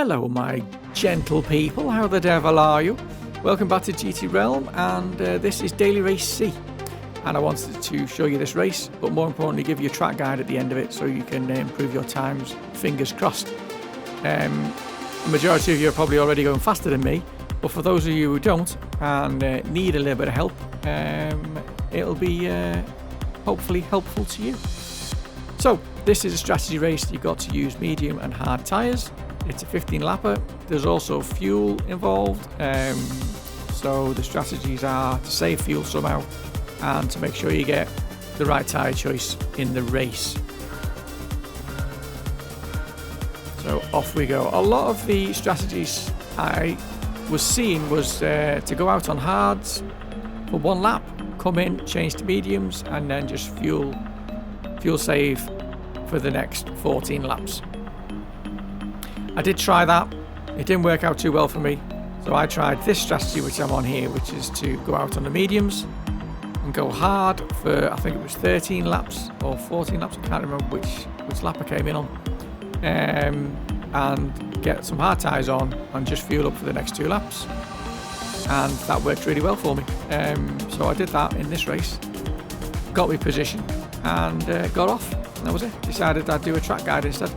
Hello my gentle people, how the devil are you? Welcome back to GT Realm, and this is Daily Race C. And I wanted to show you this race, but more importantly give you a track guide at the end of it so you can improve your times, fingers crossed. The majority of you are probably already going faster than me, but for those of you who don't and need a little bit of help, it'll be hopefully helpful to you. So this is a strategy race. You've got to use medium and hard tyres. It's a 15 lapper. There's also fuel involved, so the strategies are to save fuel somehow and to make sure you get the right tyre choice in the race. So off we go. A lot of the strategies I was seeing was to go out on hards for one lap, come in, change to mediums, and then just fuel save for the next 14 laps. I did try that. It didn't work out too well for me. So I tried this strategy which I'm on here, which is to go out on the mediums and go hard for, I think it was 13 laps or 14 laps, I can't remember which lap I came in on, and get some hard tyres on and just fuel up for the next 2 laps, and that worked really well for me. So I did that in this race, got me position and got off, and that was it. Decided I'd do a track guide instead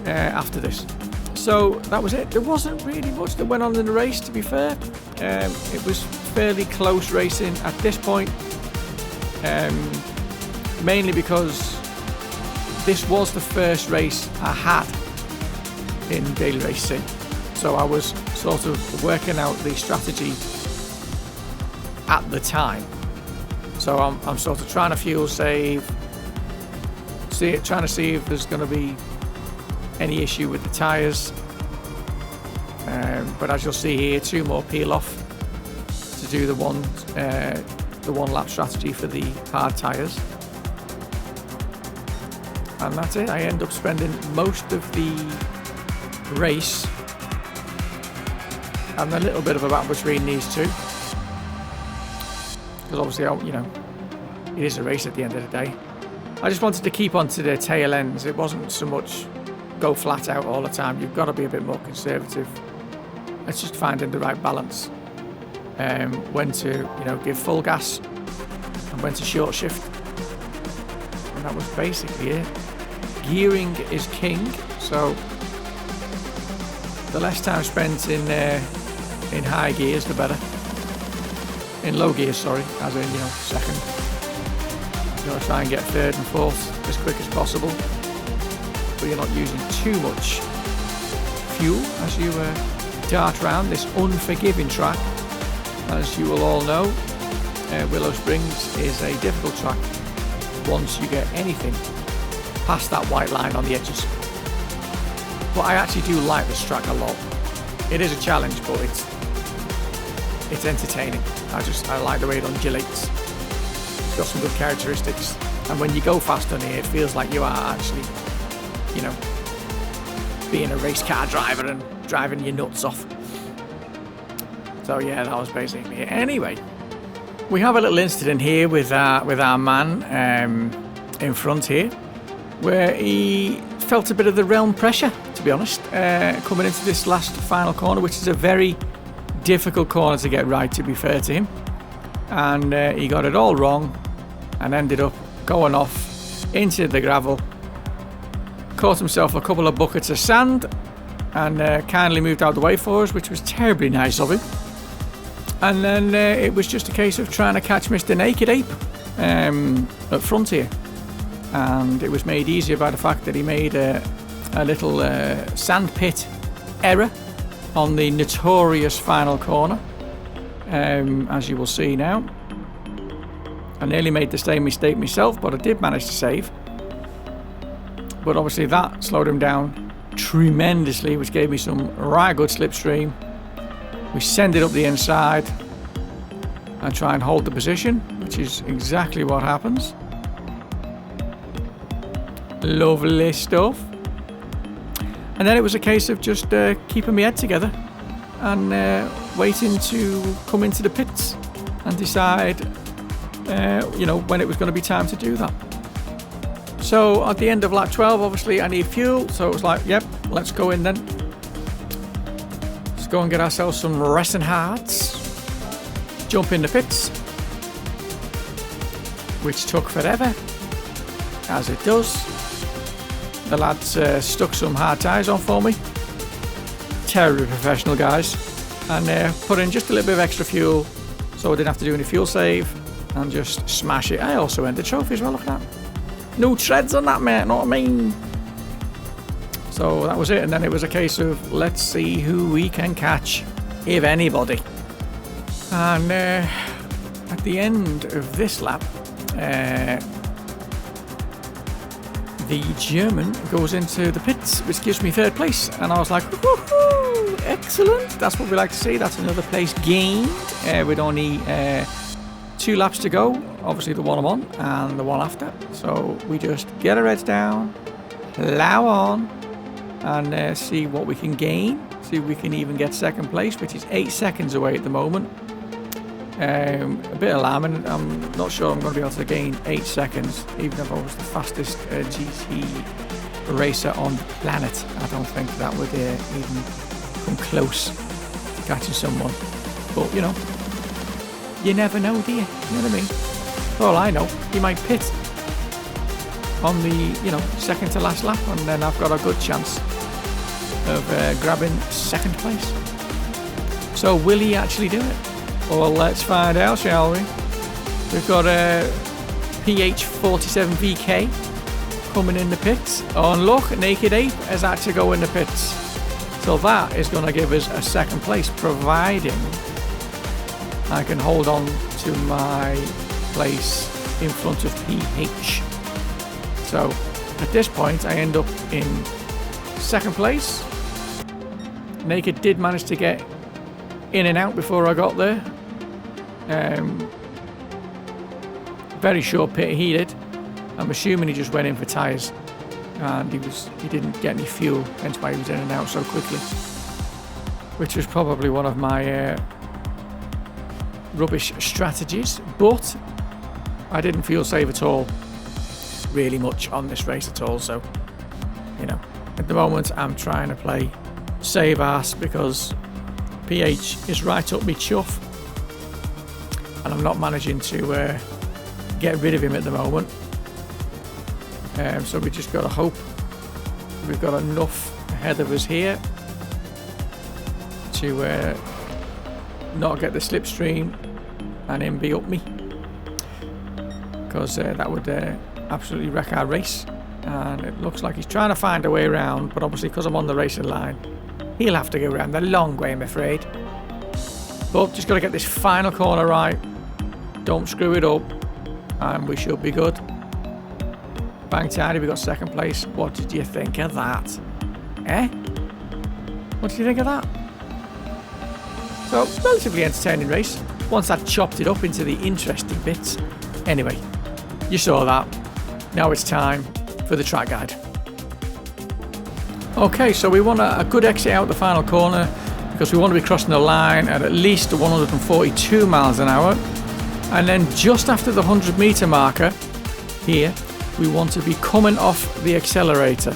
after this. So that was it. There wasn't really much that went on in the race, to be fair. It was fairly close racing at this point, mainly because this was the first race I had in Daily Race C. So I was sort of working out the strategy at the time. So I'm sort of trying to fuel save, trying to see if there's going to be any issue with the tyres, but as you'll see here, 2 more peel off to do the one lap strategy for the hard tyres, and that's it. I end up spending most of the race and a little bit of a battle between these two, because obviously it is a race at the end of the day. I just wanted to keep onto the tail ends. It wasn't so much go flat out all the time. You've got to be a bit more conservative. It's just finding the right balance, when to give full gas and when to short shift, and that was basically it. Gearing is king, so the less time spent in high gears the better. In low gears, sorry, as in second. You want to try and get third and fourth as quick as possible, so you're not using too much fuel as you dart around this unforgiving track. As you will all know, Willow Springs is a difficult track once you get anything past that white line on the edges. But I actually do like this track a lot. It is a challenge, but it's entertaining. I like the way it undulates. It's got some good characteristics, and when you go fast on here, it feels like you are actually being a race car driver and driving your nuts off. So yeah, that was basically it. Anyway, we have a little incident here with our man in front here, where he felt a bit of the realm pressure, to be honest, coming into this last final corner, which is a very difficult corner to get right, to be fair to him, and he got it all wrong and ended up going off into the gravel. Caught himself a couple of buckets of sand and kindly moved out the way for us, which was terribly nice of him. And then it was just a case of trying to catch Mr. Naked Ape at front here, and it was made easier by the fact that he made a little sand pit error on the notorious final corner, as you will see now. I nearly made the same mistake myself, but I did manage to save. But obviously that slowed him down tremendously, which gave me some right good slipstream. We send it up the inside and try and hold the position, which is exactly what happens. Lovely stuff. And then it was a case of just keeping my head together and waiting to come into the pits and decide when it was going to be time to do that. So at the end of lap 12, obviously I need fuel, so it was like, yep, let's go in then. Let's go and get ourselves some racing hearts. Jump in the pits, which took forever, as it does. The lads stuck some hard tyres on for me. Terribly professional guys. And put in just a little bit of extra fuel so I didn't have to do any fuel save and just smash it. I also earned the trophy as well, look at that. No treads on that, mate, know what I mean? So that was it, and then it was a case of let's see who we can catch, if anybody. And at the end of this lap, the German goes into the pits, which gives me 3rd place, and I was like, woohoo, excellent, that's what we like to see. That's another place gained with only 2 laps to go, obviously the one I'm on and the one after. So we just get our heads down, plow on, and see what we can gain, see if we can even get 2nd place, which is 8 seconds away at the moment. A bit alarming. I'm not sure I'm going to be able to gain 8 seconds, even if I was the fastest GT racer on the planet. I don't think that would even come close to catching someone. But, you know, you never know, do you? You know what I mean? For all I know, you might pit on the, you know, 2nd to last lap, and then I've got a good chance of grabbing 2nd place. So will he actually do it? Well, let's find out, shall we? We've got a PH47VK coming in the pits. Oh, and look, Naked Ape has had to go in the pits. So that is going to give us a 2nd place, providing I can hold on to my place in front of PH. So at this point, I end up in 2nd place. Naked did manage to get in and out before I got there. Very short pit he did. I'm assuming he just went in for tyres, and he didn't get any fuel, hence why he was in and out so quickly, which was probably one of my rubbish strategies. But I didn't fuel save at all, really much on this race at all. So, you know, at the moment I'm trying to play save ass because PH is right up me chuff, and I'm not managing to get rid of him at the moment. So we just got to hope we've got enough ahead of us here to not get the slipstream and him be up me, because that would absolutely wreck our race. And it looks like he's trying to find a way around, but obviously because I'm on the racing line, he'll have to go around the long way, I'm afraid. But just got to get this final corner right, don't screw it up, and we should be good. Bang tidy, we got 2nd place. What did you think of that? Eh? What did you think of that? So, relatively entertaining race, once I chopped it up into the interesting bits. Anyway, you saw that. Now it's time for the track guide. Okay, so we want a good exit out the final corner, because we want to be crossing the line at least 142 miles an hour. And then just after the 100-meter marker here, we want to be coming off the accelerator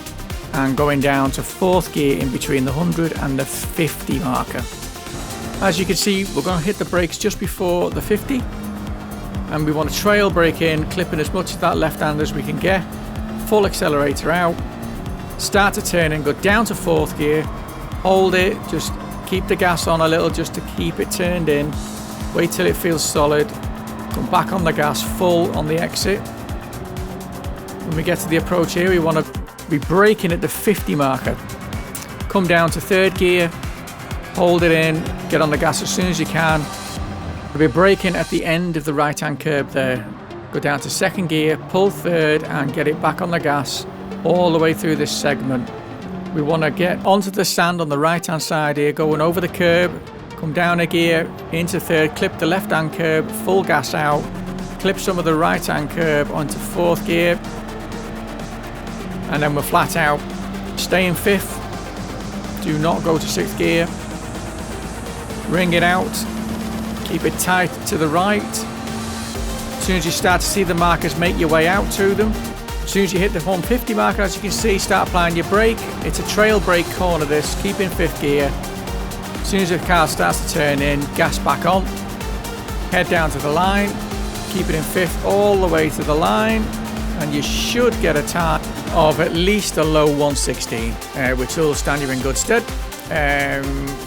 and going down to 4th gear in between the 100 and the 50 marker. As you can see, we're going to hit the brakes just before the 50, and we want to trail brake in, clipping as much of that left hand as we can get. Full accelerator out, start to turn and go down to 4th gear, hold it, just keep the gas on a little just to keep it turned in, wait till it feels solid, come back on the gas full on the exit. When we get to the approach here, we want to be braking at the 50 marker. Come down to 3rd gear, hold it in, get on the gas as soon as you can. We'll be braking at the end of the right hand curb there. Go down to 2nd gear, pull 3rd and get it back on the gas all the way through this segment. We want to get onto the sand on the right hand side here, going over the curb, come down a gear, into 3rd, clip the left hand curb, full gas out, clip some of the right hand curb onto 4th gear, and then we're flat out. Stay in 5th, do not go to 6th gear, ring it out, keep it tight to the right. As soon as you start to see the markers, make your way out to them. As soon as you hit the 150 marker, as you can see, start applying your brake. It's a trail brake corner this, keep in 5th gear. As soon as the car starts to turn in, gas back on, head down to the line, keep it in fifth all the way to the line, and you should get a time of at least a low 116, which will stand you in good stead.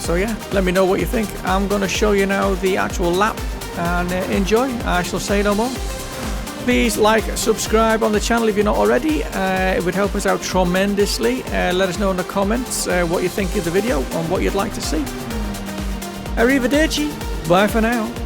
So yeah, let me know what you think. I'm going to show you now the actual lap, and enjoy. I shall say no more. Please like, subscribe on the channel if you're not already. It would help us out tremendously. Let us know in the comments what you think of the video and what you'd like to see. Arrivederci. Bye for now.